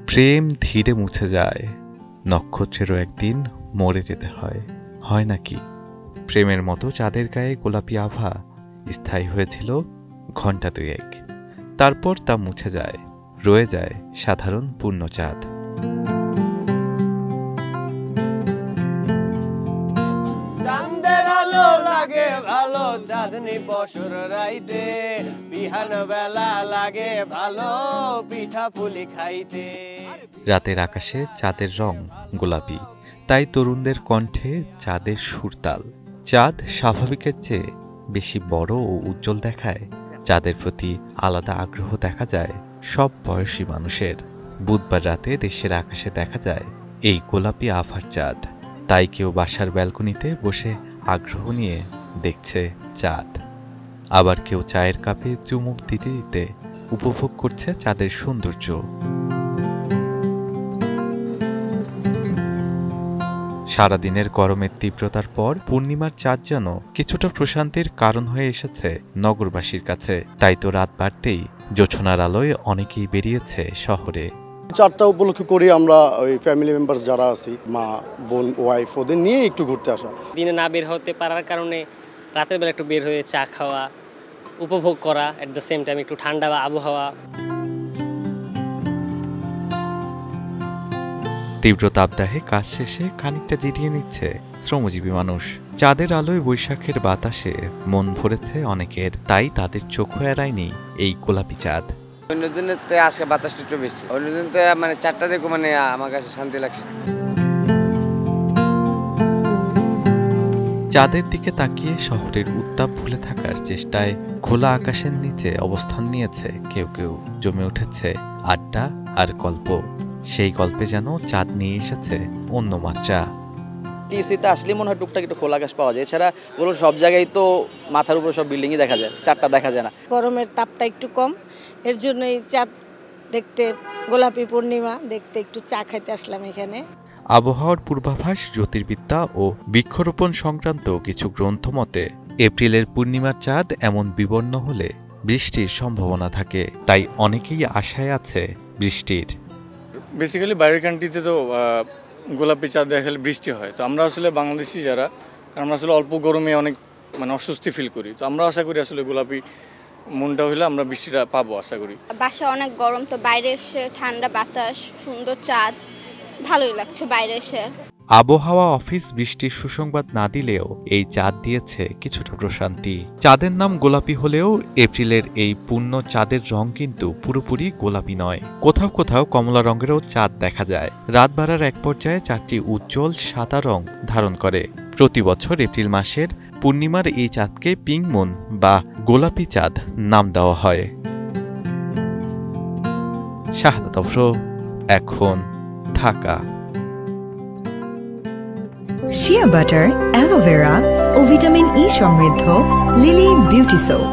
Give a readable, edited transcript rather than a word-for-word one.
প্রেম ধীরে মুছে যায়, নক্ষত্রেরও একদিন মরে যেতে হয়, হয় নাকি? প্রেমের মতো চাঁদের গায়ে গোলাপি আভা স্থায়ী হয়েছিল ঘণ্টা দুয়েক, তারপর তা মুছে যায়, রয়ে যায় সাধারণ পূর্ণচাঁদ। চাঁদের আলো লাগে ভালো চাঁদনি বসর রাইতে, বিহান বেলা লাগে ভালো পিঠা পুলি খাইতে। রাতের আকাশে চাঁদের রং গোলাপি, তাই তরুণদের কণ্ঠে চাঁদের সুরতাল। চাঁদ স্বাভাবিকের চেয়ে বেশি বড় ও উজ্জ্বল দেখায়, চাঁদের প্রতি আলাদা আগ্রহ দেখা যায় সব বয়সী মানুষের। বুধবার রাতে দেশের আকাশে দেখা যায় এই গোলাপি আভার চাঁদ, তাই কেউ বাসার ব্যালকনিতে বসে আগ্রহ নিয়ে দেখছে চাঁদ, আবার কেউ চায়ের কাপে চুমুক দিতে দিতে উপভোগ করছে চাঁদের সৌন্দর্য। সারাদিনের গরমের তীব্রতার পর পূর্ণিমার চাঁদ যেন কিছুটা প্রশান্তির কারণ হয়ে এসেছে নগরবাসীর কাছে। তাই তো রাত বাড়তেই জোছনার আলোয় অনেকেই বেরিয়েছে শহরে। চাঁদটা উপলক্ষ করি আমরা ওই ফ্যামিলি মেম্বার্স যারা আছি, মা বোন ওয়াইফ, ওদের নিয়ে একটু ঘুরতে আসা। দিনে না বের হতে পারার কারণে রাতের বেলা একটু বের হয়ে চা খাওয়া, উপভোগ করা, এট দ্য সেম টাইম একটু ঠান্ডা আবহাওয়া। তীব্র তাপদাহে কাজ শেষে খানিকটা জিরিয়ে নিচ্ছে শ্রমজীবী মানুষ। চাঁদের আলোয় বৈশাখের বাতাসে মন ভরেছে অনেকের, তাই তাদের চোখও এড়ায়নি এই গোলাপি চাঁদ। অন্যদিনের তো আজকে বাতাসটা একটু বেশি, অন্যদিন তো মানে চারটা দেখো মানে আমার কাছে শান্তি লাগছে। চাঁদের দিকে তাকিয়ে শহরের উত্তাপ ভুলে থাকার চেষ্টায় খোলা আকাশের নিচে অবস্থান নিয়েছে কেউ কেউ। জমে উঠেছে আড্ডা আর গল্প, সেই গল্পে যেন চাঁদ নিয়ে এসেছে অন্য মাত্রা। টিসিতে আসলে মনে হয় টুকটাক একটু খোলা আকাশ পাওয়া যায়, এছাড়া ওগুলো সব জায়গায় তো মাথার উপর সব বিল্ডিংই দেখা যায়, চাঁদটা দেখা যায় না। গরমের তাপটা একটু কম, এর জন্যই চাঁদ দেখতে, গোলাপি পূর্ণিমা দেখতে একটু চা খাইতে আসলাম এখানে। আবহাওয়ার পূর্বাভাস, জ্যোতির্বিদ্যা ও বৃক্ষরোপণ সংক্রান্ত কিছু গ্রন্থ মতে এপ্রিলের পূর্ণিমার চাঁদ এমন বিবর্ণ হলে বৃষ্টির সম্ভাবনা থাকে, তাই অনেকেই আশায় আছে বৃষ্টির। বেসিক্যালি বাইরের কান্ট্রিতে তো গোলাপি চাঁদ দেখালে বৃষ্টি হয়, তো আমরা আসলে বাংলাদেশি যারা, কারণ আমরা আসলে অল্প গরমে অনেক মানে অস্বস্তি ফিল করি, তো আমরা আশা করি আসলে গোলাপি মনটা হইলে আমরা বৃষ্টিটা পাবো আশা করি। বাসা অনেক গরম, তো বাইরে এসে ঠান্ডা বাতাস, সুন্দর চাঁদ, ভালোই লাগছে বাইরে এসে। আবহাওয়া অফিস বৃষ্টির সুসংবাদ না দিলেও এই চাঁদ দিয়েছে কিছুটা প্রশান্তি। চাঁদের নাম গোলাপি হলেও এপ্রিলের এই পূর্ণ চাঁদের রং কিন্তু পুরোপুরি গোলাপি নয়, কোথাও কোথাও কমলা রঙেরও চাঁদ দেখা যায়। রাত বাড়ার এক পর্যায়ে চাঁদটি উজ্জ্বল সাদা রং ধারণ করে। প্রতি বছর এপ্রিল মাসের পূর্ণিমার এই চাঁদকে পিঙ্ক মুন বা গোলাপি চাঁদ নাম দেওয়া হয়। শাহাদাত অফরো, এখন ঢাকা। শিয়া বাটার, অ্যালোভেরা ও ভিটামিন ই সমৃদ্ধ লিলি বিউটি সোপ।